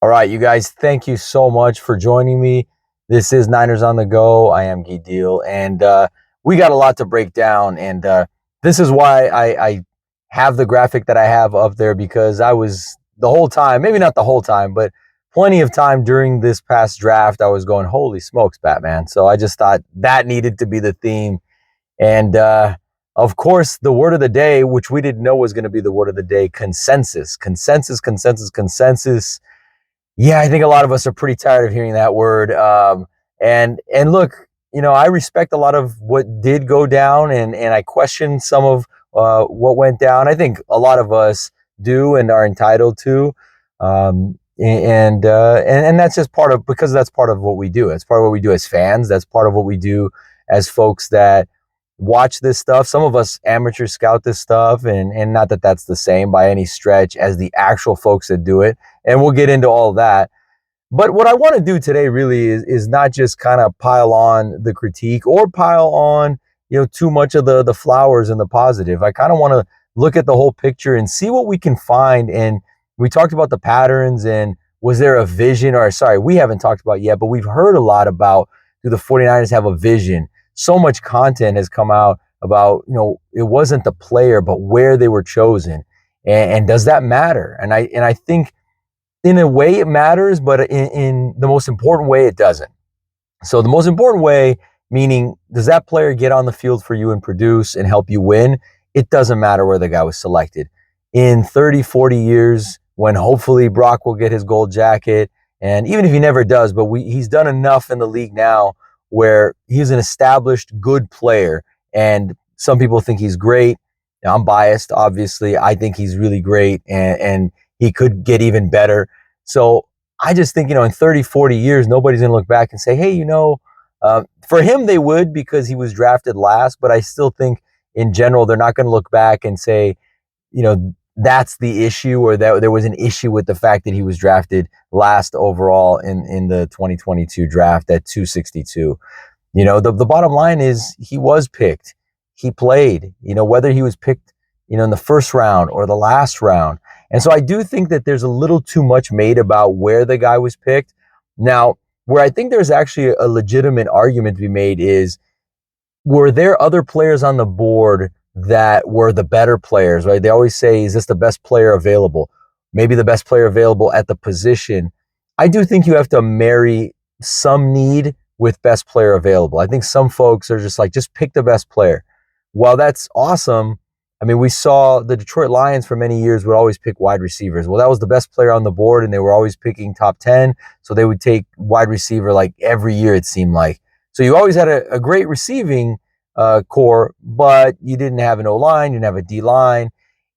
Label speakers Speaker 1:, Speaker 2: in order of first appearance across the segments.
Speaker 1: All right, you guys, thank you so much for joining me. This is Niners on the Go. I am Guy Deal, and we got a lot to break down. And this is why I have the graphic that I have up there, because I was the whole time, maybe not the whole time, but plenty of time during this past draft, I was going, holy smokes, Batman. So I just thought that needed to be the theme. And of course, the word of the day, which we didn't know was going to be the word of the day, consensus, consensus, consensus, consensus. Yeah, I think a lot of us are pretty tired of hearing that word. And look, I respect a lot of what did go down, and I question some of what went down. I think a lot of us do and are entitled to, and that's just part of, because that's part of what we do. It's part of what we do as fans. That's part of what we do as folks that watch this stuff. Some of us amateur scout this stuff, and not that that's the same by any stretch as the actual folks that do it. And we'll get into all that. But what I want to do today really is not just kind of pile on the critique or pile on, too much of the flowers and the positive. I kind of want to look at the whole picture and see what we can find. And we talked about the patterns, and was there a vision, or sorry, we haven't talked about yet, but we've heard a lot about, do the 49ers have a vision? So much content has come out about, it wasn't the player, but where they were chosen. And does that matter? And I think in a way it matters, but in the most important way, it doesn't. So the most important way, meaning, does that player get on the field for you and produce and help you win? It doesn't matter where the guy was selected. In 30, 40 years, when hopefully Brock will get his gold jacket, and even if he never does, but he's done enough in the league now where he's an established good player, and some people think he's great. Now, I'm biased, obviously. I think he's really great, and he could get even better. So I just think, in 30, 40 years, nobody's going to look back and say, hey, for him, they would, because he was drafted last. But I still think in general, they're not going to look back and say, that's the issue, or that there was an issue with the fact that he was drafted last overall in the 2022 draft at 262. The bottom line is he was picked. He played, whether he was picked, in the first round or the last round. And so I do think that there's a little too much made about where the guy was picked. Now, where I think there's actually a legitimate argument to be made is, were there other players on the board that were the better players, right? They always say, is this the best player available? Maybe the best player available at the position. I do think you have to marry some need with best player available. I think some folks are just like, just pick the best player. While that's awesome, I mean, we saw the Detroit Lions for many years would always pick wide receivers. Well, that was the best player on the board, and they were always picking top 10. So they would take wide receiver like every year, it seemed like. So you always had a great receiving core, but you didn't have an O-line, you didn't have a D-line.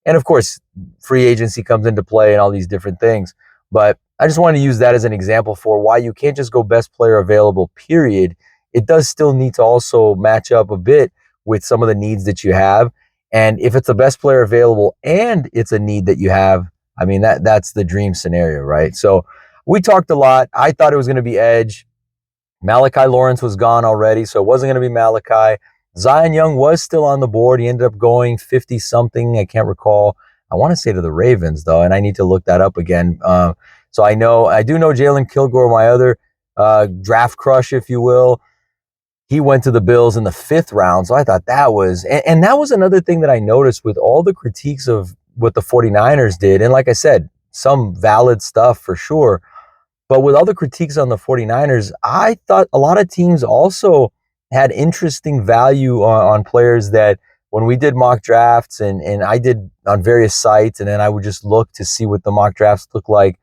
Speaker 1: And of course, free agency comes into play and all these different things. But I just want to use that as an example for why you can't just go best player available, period. It does still need to also match up a bit with some of the needs that you have. And if it's the best player available and it's a need that you have, I mean, that's the dream scenario, right? So we talked a lot. I thought it was going to be edge. Malachi Lawrence was gone already, so it wasn't going to be Malachi. Zion Young was still on the board. He ended up going 50-something. I can't recall. I want to say to the Ravens, though, and I need to look that up again. So I do know Jalen Kilgore, my other draft crush, if you will. He went to the Bills in the 5th round. So I thought that was, and that was another thing that I noticed with all the critiques of what the 49ers did. And like I said, some valid stuff for sure. But with all the critiques on the 49ers, I thought a lot of teams also had interesting value on players that when we did mock drafts, and I did on various sites, and then I would just look to see what the mock drafts look like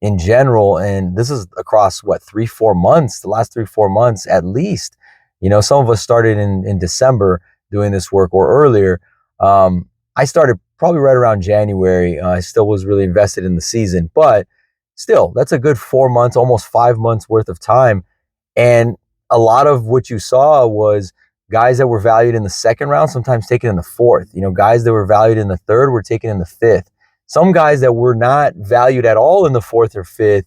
Speaker 1: in general. And this is across, 3-4 months, the last 3-4 months at least. Some of us started in December doing this work, or earlier. I started probably right around January. I still was really invested in the season, but still, that's a good 4 months, almost 5 months worth of time. And a lot of what you saw was guys that were valued in the 2nd round, sometimes taken in the 4th. Guys that were valued in the 3rd were taken in the 5th. Some guys that were not valued at all in the 4th or 5th,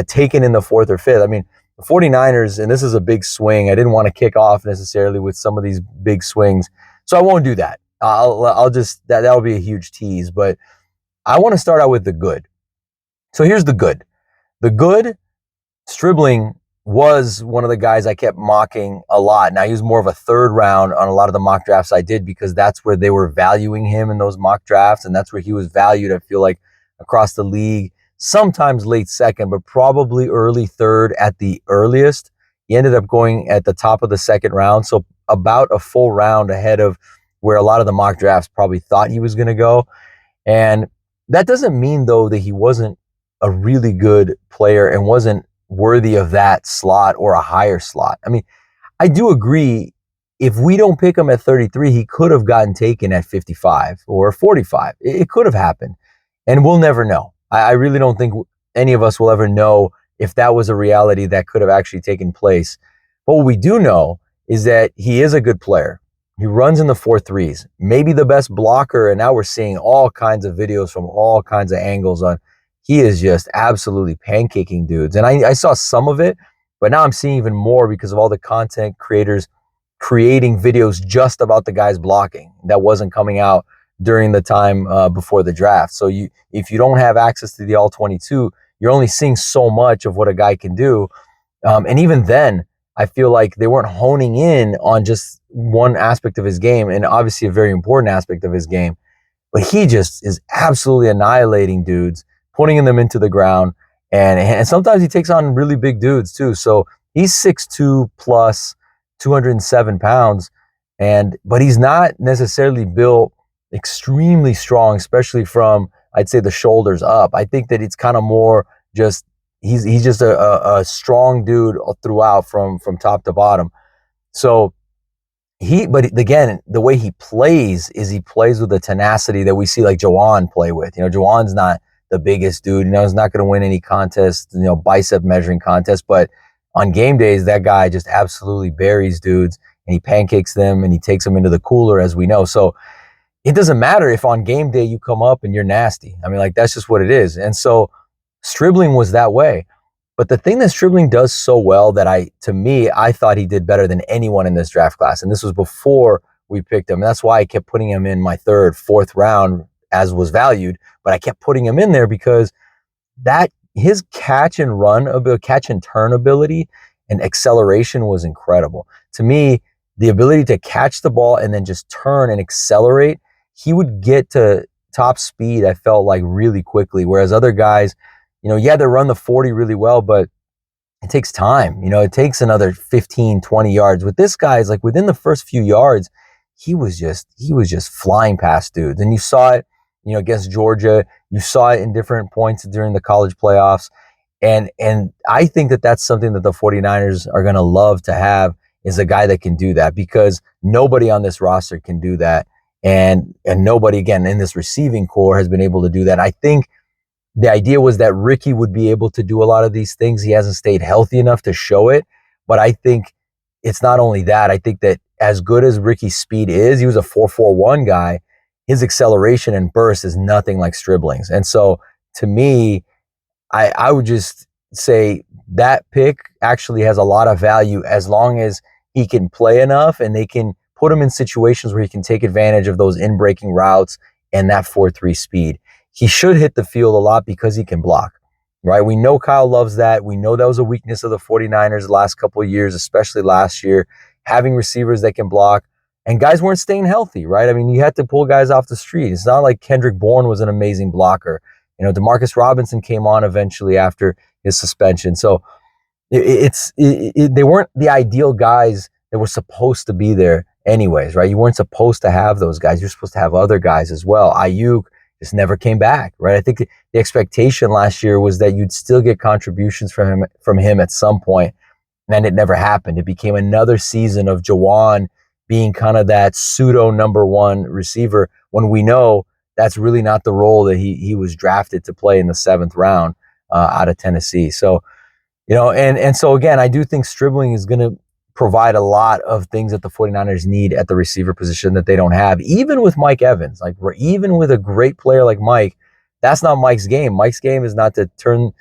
Speaker 1: taken in the 4th or 5th. I mean, the 49ers, and this is a big swing. I didn't want to kick off necessarily with some of these big swings, so I won't do that. I'll just, that'll be a huge tease, but I want to start out with the good. So here's the good. The good, Stribling was one of the guys I kept mocking a lot. Now, he was more of a third round on a lot of the mock drafts I did because that's where they were valuing him in those mock drafts, and that's where he was valued, I feel like, across the league. Sometimes late second, but probably early third at the earliest. He ended up going at the top of the second round, so about a full round ahead of where a lot of the mock drafts probably thought he was going to go. And that doesn't mean, though, that he wasn't a really good player and wasn't worthy of that slot or a higher slot. I mean, I do agree. If we don't pick him at 33, he could have gotten taken at 55 or 45. It could have happened. And we'll never know. I really don't think any of us will ever know if that was a reality that could have actually taken place. But what we do know is that he is a good player. He runs in the 4.3s, maybe the best blocker. And now we're seeing all kinds of videos from all kinds of angles on. He is just absolutely pancaking dudes. And I saw some of it, but now I'm seeing even more because of all the content creators creating videos just about the guys blocking that wasn't coming out during the time before the draft. So if you don't have access to the all 22, you're only seeing so much of what a guy can do. And even then, I feel like they weren't honing in on just one aspect of his game, and obviously a very important aspect of his game. But he just is absolutely annihilating dudes, putting them into the ground. And sometimes he takes on really big dudes too. So he's 6'2 plus 207 pounds. But he's not necessarily built extremely strong, especially from, I'd say, the shoulders up. I think that it's kind of more just he's just a strong dude throughout from top to bottom. So but again, the way he plays is he plays with the tenacity that we see like Jawan play with. Jawan's not the biggest dude. He's not going to win any contest, bicep measuring contest. But on game days, that guy just absolutely buries dudes and he pancakes them and he takes them into the cooler, as we know. So it doesn't matter if on game day you come up and you're nasty. I mean, like, that's just what it is. And so Stribling was that way. But the thing that Stribling does so well that I thought he did better than anyone in this draft class. And this was before we picked him. And that's why I kept putting him in my third, fourth round as was valued. But I kept putting him in there because that his catch and turn ability and acceleration was incredible. To me, the ability to catch the ball and then just turn and accelerate, he would get to top speed, I felt like, really quickly. Whereas other guys, they run the 40 really well, but it takes time. It takes another 15, 20 yards. With this guy, it's like within the first few yards, he was just flying past dudes. And you saw it, against Georgia. You saw it in different points during the college playoffs. And I think that that's something that the 49ers are going to love to have, is a guy that can do that, because nobody on this roster can do that. And nobody, again, in this receiving core has been able to do that. I think the idea was that Ricky would be able to do a lot of these things. He hasn't stayed healthy enough to show it. But I think it's not only that. I think that as good as Ricky's speed is, he was a 4.41 guy. His acceleration and burst is nothing like Stribling's. And so to me, I would just say that pick actually has a lot of value as long as he can play enough and they can put him in situations where he can take advantage of those in-breaking routes and that 4.3 speed. He should hit the field a lot because he can block, right? We know Kyle loves that. We know that was a weakness of the 49ers the last couple of years, especially last year, having receivers that can block. And guys weren't staying healthy, right? I mean, you had to pull guys off the street. It's not like Kendrick Bourne was an amazing blocker. Demarcus Robinson came on eventually after his suspension. So they weren't the ideal guys that were supposed to be there anyways, right? You weren't supposed to have those guys. You're supposed to have other guys as well. Ayuk just never came back, right? I think the expectation last year was that you'd still get contributions from him at some point, and it never happened. It became another season of Jawan being kind of that pseudo number one receiver when we know that's really not the role that he was drafted to play in the 7th round out of Tennessee. So, and so again, I do think Stribling is going to provide a lot of things that the 49ers need at the receiver position that they don't have, even with Mike Evans. Like, even with a great player like Mike, that's not Mike's game. Mike's game is not to turn,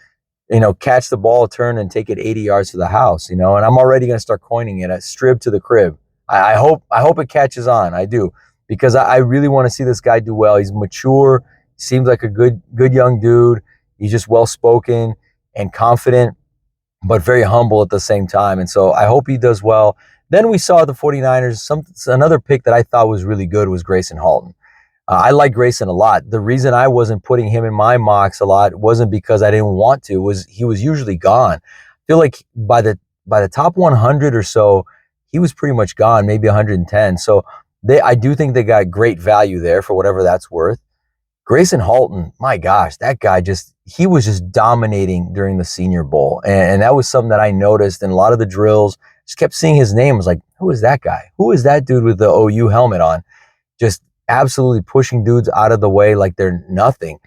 Speaker 1: catch the ball, turn, and take it 80 yards to the house, and I'm already going to start coining it a strib to the crib. I hope it catches on. I do, because I really want to see this guy do well. He's mature, seems like a good young dude. He's just well-spoken. and confident, but very humble at the same time. And so I hope he does well. Then we saw the 49ers, another pick that I thought was really good was Grayson Halton. I like Grayson a lot. The reason I wasn't putting him in my mocks a lot wasn't because I didn't want to, was he was usually gone. I feel like by the top 100 or so, he was pretty much gone, maybe 110. So I do think they got great value there for whatever that's worth. Grayson Halton, my gosh, that guy he was just dominating during the Senior Bowl. And that was something that I noticed in a lot of the drills. Just kept seeing his name. I was like, who is that guy? Who is that dude with the OU helmet on? Just absolutely pushing dudes out of the way like they're nothing.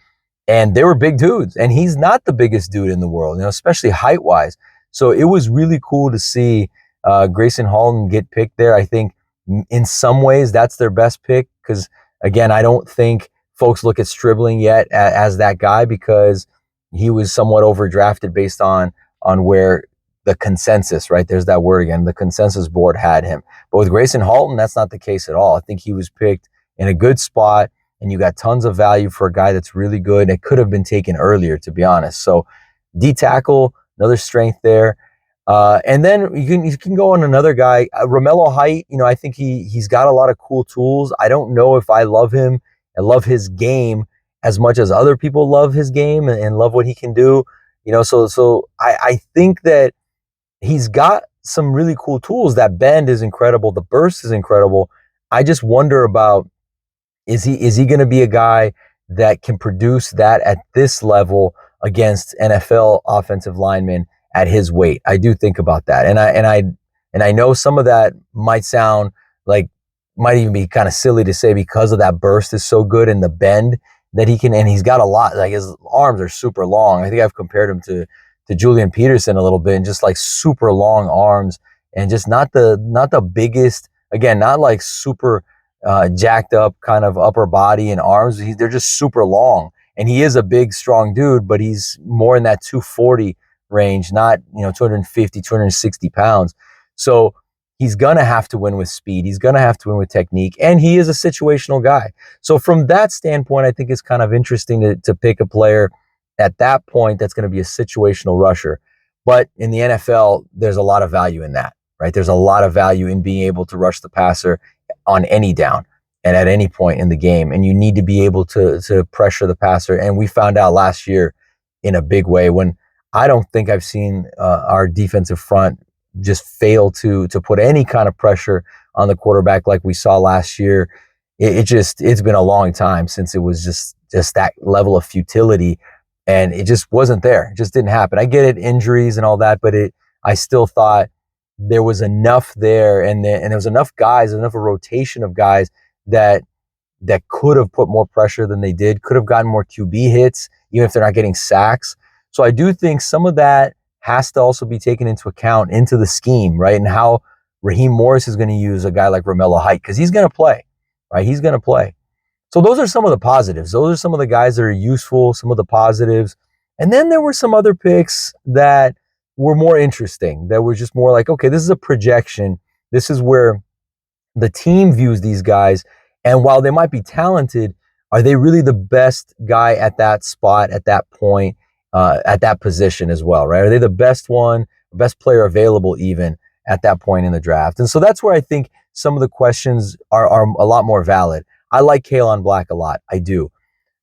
Speaker 1: And they were big dudes. And he's not the biggest dude in the world, especially height-wise. So it was really cool to see Grayson Halton get picked there. I think in some ways that's their best pick because, again, I don't think folks look at Stribling yet as that guy because he was somewhat overdrafted based on where the consensus, right? There's that word again. The consensus board had him. But with Grayson Halton, that's not the case at all. I think he was picked in a good spot, and you got tons of value for a guy that's really good. It could have been taken earlier, to be honest. So D-tackle, another strength there. And then you can go on another guy, Romello Height. I think he's got a lot of cool tools. I don't know if I love him and love his game as much as other people love his game and love what he can do. So I think that he's got some really cool tools. That bend is incredible. The burst is incredible. I just wonder about, is he going to be a guy that can produce that at this level against NFL offensive linemen at his weight? I do think about that. And I know some of that might even be kind of silly to say because of that burst is so good and the bend that he can, and he's got a lot, like his arms are super long. I think I've compared him to Julian Peterson a little bit, and just like super long arms and just not the biggest, again, not like super jacked up kind of upper body and arms. They're just super long, and he is a big, strong dude, but he's more in that 240 range, not 250, 260 pounds. So he's gonna have to win with speed. He's gonna have to win with technique, and he is a situational guy. So from that standpoint, I think it's kind of interesting to pick a player at that point that's going to be a situational rusher. But in the NFL, there's a lot of value in that, right? There's a lot of value in being able to rush the passer on any down and at any point in the game. And you need to be able to pressure the passer. And we found out last year in a big way when I don't think I've seen our defensive front just fail to put any kind of pressure on the quarterback like we saw last year. It's been a long time since it was just that level of futility. And it just wasn't there. It just didn't happen. I get it, injuries and all that, but I still thought there was enough there, and there was enough guys, enough a rotation of guys that could have put more pressure than they did, could have gotten more QB hits, even if they're not getting sacks. So I do think some of that has to also be taken into account into the scheme, right? And how Raheem Morris is going to use a guy like Romello Height, because he's going to play, right? He's going to play. So those are some of the positives. Those are some of the guys that are useful, some of the positives. And then there were some other picks that were more interesting, that were just more like, okay, this is a projection. This is where the team views these guys. And while they might be talented, are they really the best guy at that spot, at that point, at that position as well, right? Are they the best one, best player available even at that point in the draft? And so that's where I think some of the questions are a lot more valid. I like Kalen Black a lot. I do.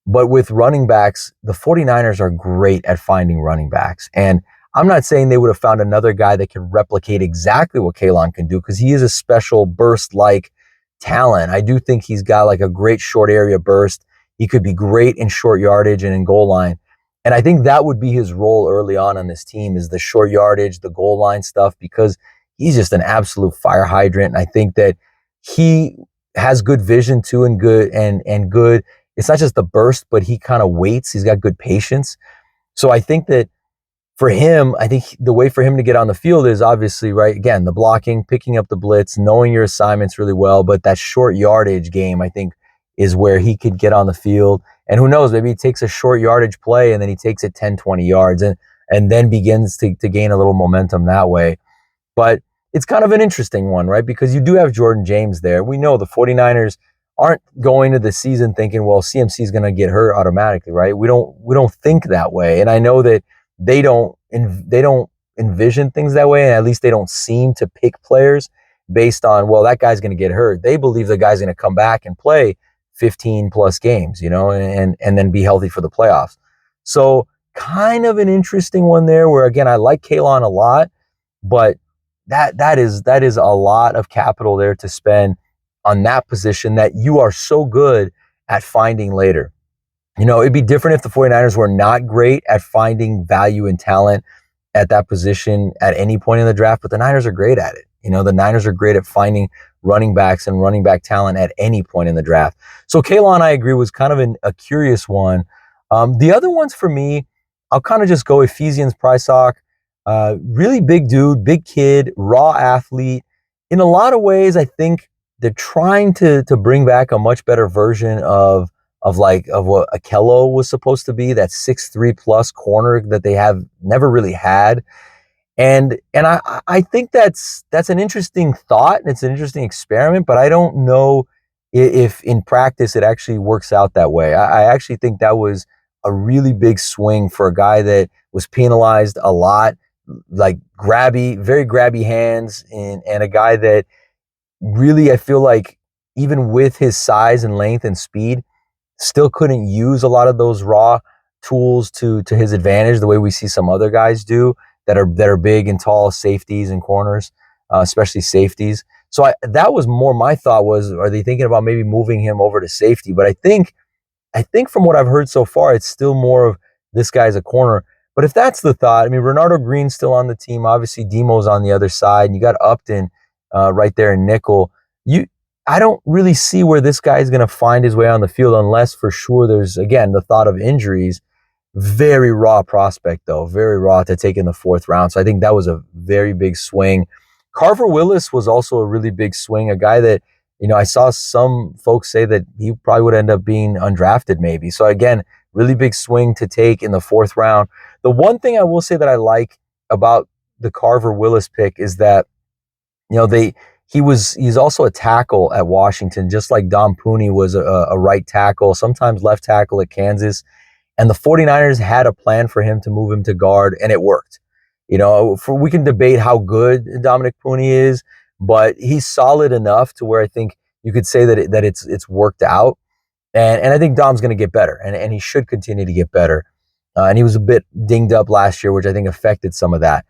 Speaker 1: But with running backs, the 49ers are great at finding running backs. And I'm not saying they would have found another guy that can replicate exactly what Kalen can do, because he is a special burst-like talent. I do think he's got like a great short area burst. He could be great in short yardage and in goal line. And I think that would be his role early on this team, is the short yardage, the goal line stuff, because he's just an absolute fire hydrant. And I think that he has good vision too, and good and good. It's not just the burst, but he kind of waits. He's got good patience. So I think that for him, I think the way for him to get on the field is obviously, right, again, the blocking, picking up the blitz, knowing your assignments really well. But that short yardage game, I think, is where he could get on the field. And who knows, maybe he takes a short yardage play and then he takes it 10, 20 yards and then begins to gain a little momentum that way. But it's kind of an interesting one, right? Because you do have Jordan James there. We know the 49ers aren't going to the season thinking, well, CMC is going to get hurt automatically, right? We don't think that way. And I know that they don't envision things that way, and at least they don't seem to pick players based on, well, that guy's going to get hurt. They believe the guy's going to come back and play 15 plus games, and then be healthy for the playoffs. So kind of an interesting one there, where again, I like Kalon a lot, but that is a lot of capital there to spend on that position that you are so good at finding later. It'd be different if the 49ers were not great at finding value and talent at that position at any point in the draft, but the Niners are great at it. The Niners are great at finding running backs and running back talent at any point in the draft. So Kalon, I agree, was kind of a curious one. The other ones for me, I'll kind of just go Ephesians Prysock. Really big dude, big kid, raw athlete. In a lot of ways, I think they're trying to bring back a much better version of what Akello was supposed to be, that 6'3 plus corner that they have never really had. And I think that's an interesting thought, and it's an interesting experiment, but I don't know if in practice it actually works out that way. I actually think that was a really big swing for a guy that was penalized a lot, like very grabby hands, and a guy that really, I feel like, even with his size and length and speed, still couldn't use a lot of those raw tools to his advantage the way we see some other guys do that are big and tall safeties and corners, especially safeties. So that was more my thought was, are they thinking about maybe moving him over to safety? But I think from what I've heard so far, it's still more of this guy's a corner. But if that's the thought, I mean, Renardo Green's still on the team. Obviously, Demo's on the other side. And you got Upton right there in nickel. I don't really see where this guy is going to find his way on the field unless for sure there's, again, the thought of injuries. Very raw prospect, though. Very raw to take in the fourth round. So I think that was a very big swing. Carver Willis was also a really big swing, a guy that, I saw some folks say that he probably would end up being undrafted maybe. So again, really big swing to take in the fourth round. The one thing I will say that I like about the Carver Willis pick is that, he's also a tackle at Washington, just like Dom Pooney was a right tackle, sometimes left tackle at Kansas. And the 49ers had a plan for him to move him to guard, and it worked. We can debate how good Dominic Pooney is, but he's solid enough to where I think you could say that it's worked out. And I think Dom's going to get better, and he should continue to get better. And he was a bit dinged up last year, which I think affected some of that.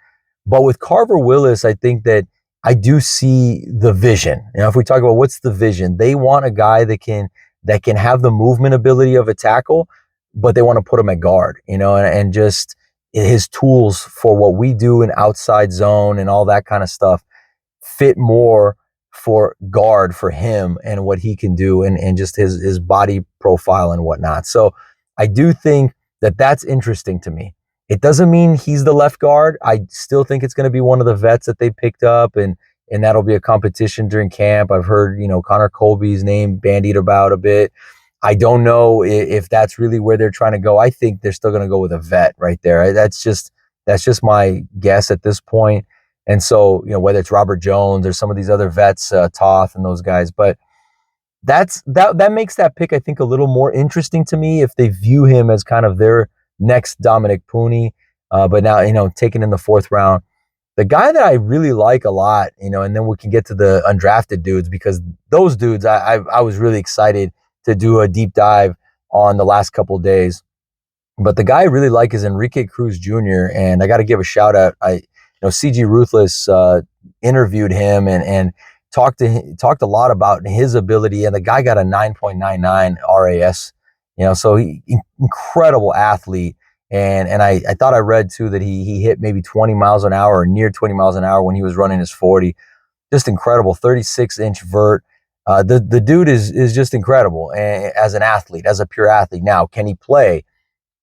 Speaker 1: But with Carver Willis, I think that I do see the vision. If we talk about what's the vision, they want a guy that can have the movement ability of a tackle, but they want to put him at guard, and just his tools for what we do in outside zone and all that kind of stuff fit more for guard for him and what he can do and just his body profile and whatnot. So I do think that that's interesting to me. It doesn't mean he's the left guard. I still think it's going to be one of the vets that they picked up, and that'll be a competition during camp. I've heard, Connor Colby's name bandied about a bit. I don't know if that's really where they're trying to go. I think they're still going to go with a vet right there. That's just my guess at this point. And so, whether it's Robert Jones or some of these other vets, Toth and those guys, but that makes that pick, I think, a little more interesting to me if they view him as kind of their next Dominic Pooney. But now, taken in the fourth round, the guy that I really like a lot, and then we can get to the undrafted dudes, because those dudes, I was really excited to do a deep dive on the last couple of days. But the guy I really like is Enrique Cruz Jr., and I got to give a shout out. CG Ruthless interviewed him and talked a lot about his ability, and the guy got a 9.99 RAS. So incredible athlete. And I thought I read too that he hit maybe 20 miles an hour or near 20 miles an hour when he was running his 40. Just incredible, 36-inch vert. The dude is just incredible as an athlete, as a pure athlete. Now, can he play?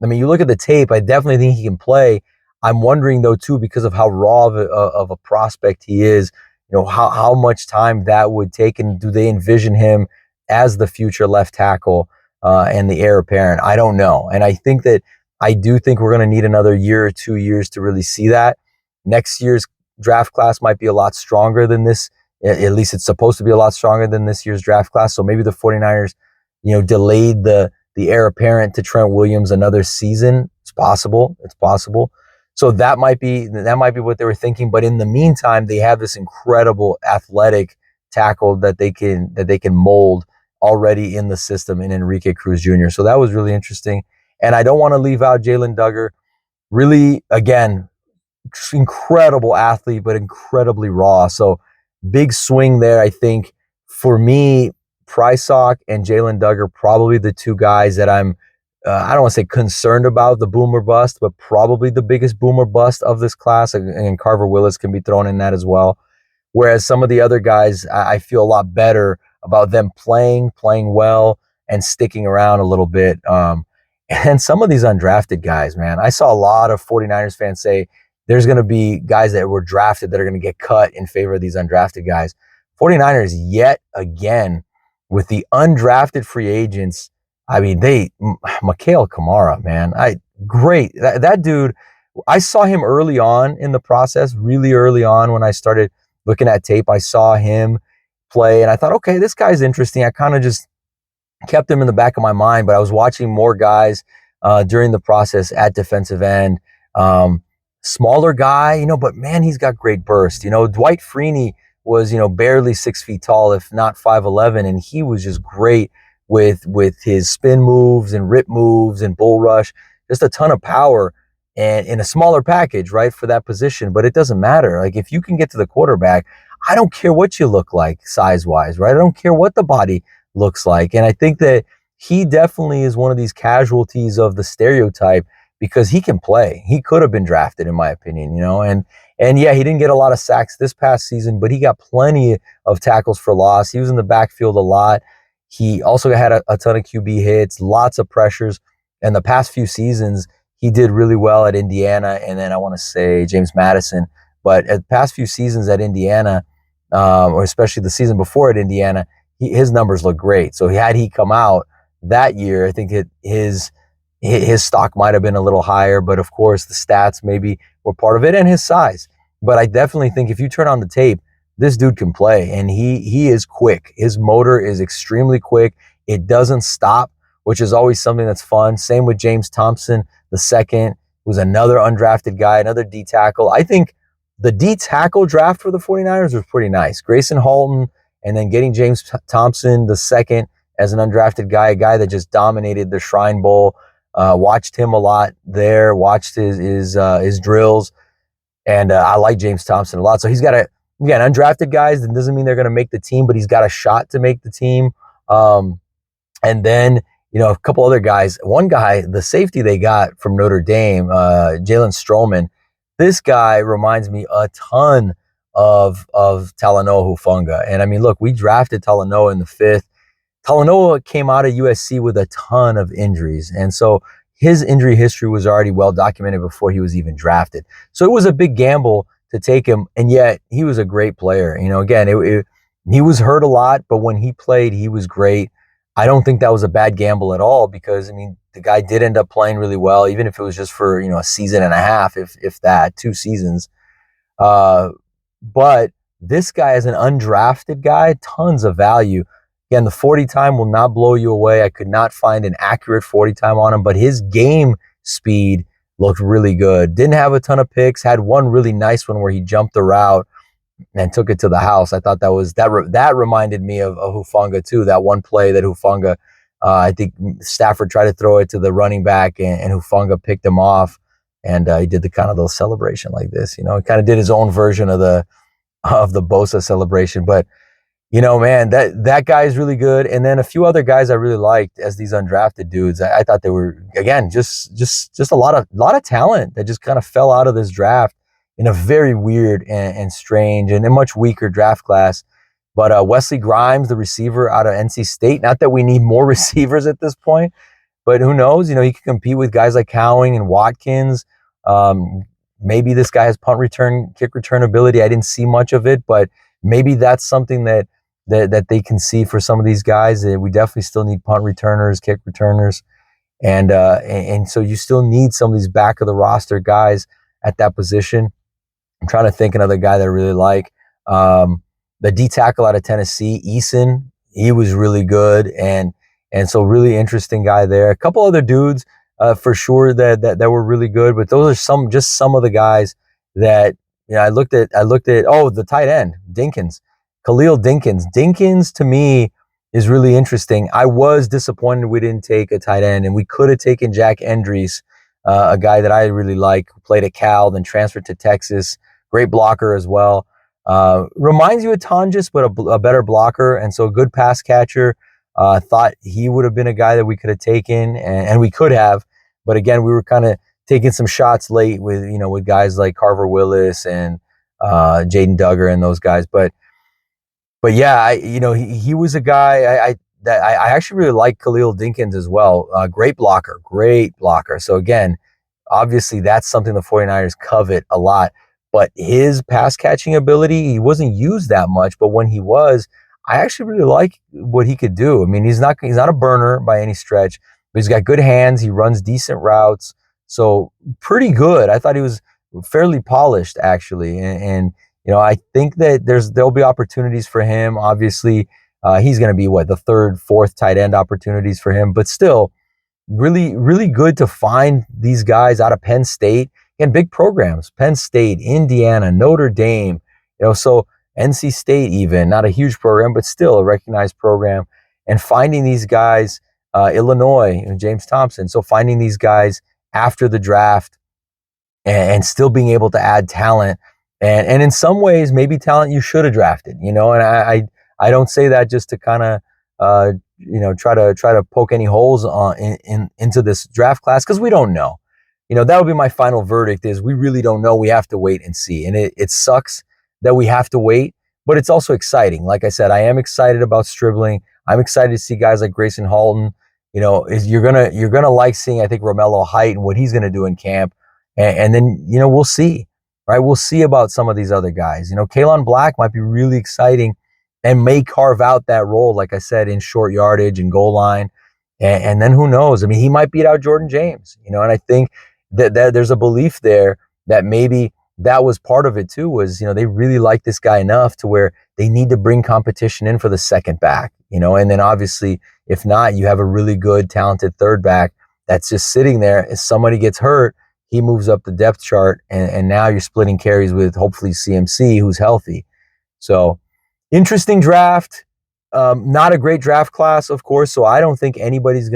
Speaker 1: I mean, you look at the tape, I definitely think he can play. I'm wondering, though, too, because of how raw of a prospect he is, how much time that would take, and do they envision him as the future left tackle and the heir apparent? I don't know. And I do think we're going to need another year or 2 years to really see that. Next year's draft class might be a lot stronger than this. At least it's supposed to be a lot stronger than this year's draft class. So maybe the 49ers, delayed the heir apparent to Trent Williams another season. It's possible. So that might be what they were thinking. But in the meantime, they have this incredible athletic tackle that they can mold already in the system in Enrique Cruz Jr. So that was really interesting. And I don't want to leave out Jalen Duggar. Really, again, incredible athlete, but incredibly raw. So big swing there. I think for me, Prysock and Jalen Duggar probably the two guys that I'm. I don't want to say concerned about the boomer bust, but probably the biggest boomer bust of this class. And Carver Willis can be thrown in that as well. Whereas some of the other guys, I feel a lot better about them playing well, and sticking around a little bit. And some of these undrafted guys, man, I saw a lot of 49ers fans say there's going to be guys that were drafted that are going to get cut in favor of these undrafted guys. 49ers, yet again, with the undrafted free agents, I mean, Mikhail Kamara, man, great. That dude, I saw him early on in the process, really early on when I started looking at tape. I saw him play and I thought, okay, this guy's interesting. I kind of just kept him in the back of my mind, but I was watching more guys during the process at defensive end. Smaller guy, but man, he's got great burst. Dwight Freeney was, barely 6 feet tall, if not 5'11", and he was just great with his spin moves and rip moves and bull rush, just a ton of power and in a smaller package, right, for that position. But it doesn't matter. Like, if you can get to the quarterback, I don't care what you look like size-wise, right? I don't care what the body looks like. And I think that he definitely is one of these casualties of the stereotype because he can play. He could have been drafted, in my opinion, and yeah, he didn't get a lot of sacks this past season, but he got plenty of tackles for loss. He was in the backfield a lot. He also had a ton of QB hits, lots of pressures. And the past few seasons, he did really well at Indiana, and then I want to say James Madison. But at the past few seasons at Indiana, or especially the season before at Indiana, his numbers look great. So had he come out that year, I think his stock might have been a little higher, but of course the stats maybe were part of it and his size. But I definitely think if you turn on the tape, this dude can play, and he is quick. His motor is extremely quick. It doesn't stop, which is always something that's fun. Same with James Thompson, the second, was another undrafted guy, another D tackle. I think the D tackle draft for the 49ers was pretty nice. Grayson Halton, and then getting James Thompson, the second, as an undrafted guy, a guy that just dominated the Shrine Bowl. Watched him a lot there, watched his drills, and I like James Thompson a lot. So he's got undrafted guys. That doesn't mean they're going to make the team, but he's got a shot to make the team. And then, a couple other guys. One guy, the safety they got from Notre Dame, Jalen Stroman. This guy reminds me a ton of Talanoa Hufanga. And I mean, look, we drafted Talanoa in the 5th. Talanoa came out of USC with a ton of injuries. And so his injury history was already well documented before he was even drafted. So it was a big gamble to take him. And yet he was a great player. Again, he was hurt a lot, but when he played, he was great. I don't think that was a bad gamble at all because, I mean, the guy did end up playing really well, even if it was just for, a season and a half, if that, 2 seasons. But this guy is an undrafted guy, tons of value. Again, the 40 time will not blow you away. I could not find an accurate 40 time on him, but his game speed looked really good. Didn't have a ton of picks, had one really nice one where he jumped the route and took it to the house. I thought that reminded me of Hufanga too. That one play that Hufanga, I think Stafford tried to throw it to the running back and Hufanga picked him off, and he did the kind of little celebration like this. He kind of did his own version of the Bosa celebration. But man, that guy is really good. And then a few other guys I really liked as these undrafted dudes. I thought they were, again, just a lot of talent that just kind of fell out of this draft in a very weird and strange and a much weaker draft class. But Wesley Grimes, the receiver out of NC State, not that we need more receivers at this point, but who knows? He can compete with guys like Cowing and Watkins. Maybe this guy has punt return, kick return ability. I didn't see much of it, but maybe that's something that they can see for some of these guys. We definitely still need punt returners, kick returners, and so you still need some of these back of the roster guys at that position. I'm trying to think another guy that I really like. The D tackle out of Tennessee, Eason, he was really good, and so really interesting guy there. A couple other dudes for sure that were really good. But those are just some of the guys that I looked at. Oh, the tight end Dinkins, Khalil Dinkins. Dinkins to me is really interesting. I was disappointed we didn't take a tight end, and we could have taken Jack Endries, a guy that I really like, who played at Cal, then transferred to Texas. Great blocker as well. Reminds you of Tonjes, but a better blocker, and so a good pass catcher. Thought he would have been a guy that we could have taken, and we could have. But again, we were kind of taking some shots late with with guys like Carver Willis and Jaden Duggar and those guys. But yeah, he was a guy I actually really like Khalil Dinkins as well. Great blocker, great blocker. So again, obviously that's something the 49ers covet a lot. But his pass catching ability, he wasn't used that much, but when he was, I actually really like what he could do. I mean, he's not a burner by any stretch, but he's got good hands, he runs decent routes. So pretty good. I thought he was fairly polished actually. And I think that there'll be opportunities for him. Obviously, he's going to be the third, fourth tight end opportunities for him, but still really, really good to find these guys out of Penn State and big programs, Penn State, Indiana, Notre Dame, so NC State even, not a huge program, but still a recognized program, and finding these guys, Illinois, James Thompson. So finding these guys after the draft and still being able to add talent. And in some ways, maybe talent you should have drafted, and I don't say that just to kind of, try to poke any holes into this draft class, because we don't know. That would be my final verdict, is we really don't know. We have to wait and see. And it sucks that we have to wait, but it's also exciting. Like I said, I am excited about Stribling. I'm excited to see guys like Grayson Halton. You're gonna like seeing, I think, Romello Height and what he's gonna do in camp. And then, we'll see, right? We'll see about some of these other guys. Kalon Black might be really exciting and may carve out that role, like I said, in short yardage and goal line. And then who knows? I mean, he might beat out Jordan James, and I think that there's a belief there that maybe that was part of it too, was, they really like this guy enough to where they need to bring competition in for the second back, and then obviously, if not, you have a really good, talented third back that's just sitting there. If somebody gets hurt, he moves up the depth chart, and now you're splitting carries with hopefully CMC, who's healthy. So interesting draft. Not a great draft class, of course, so I don't think anybody's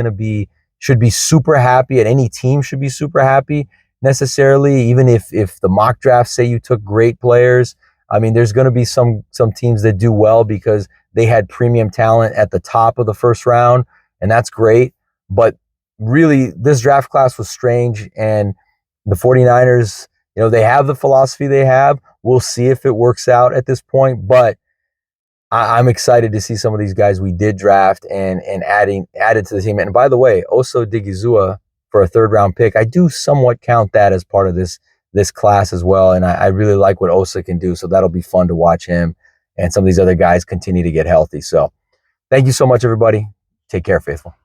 Speaker 1: should be super happy, and any team should be super happy necessarily, even if the mock drafts say you took great players. I mean, there's going to be some teams that do well because they had premium talent at the top of the first round, and that's great. But really, this draft class was strange, and the 49ers, they have the philosophy they have. We'll see if it works out at this point, but I'm excited to see some of these guys we did draft and added to the team. And by the way, Oso Digizua for a third round pick, I do somewhat count that as part of this class as well. And I really like what Osa can do. So that'll be fun to watch him and some of these other guys continue to get healthy. So thank you so much, everybody. Take care, Faithful.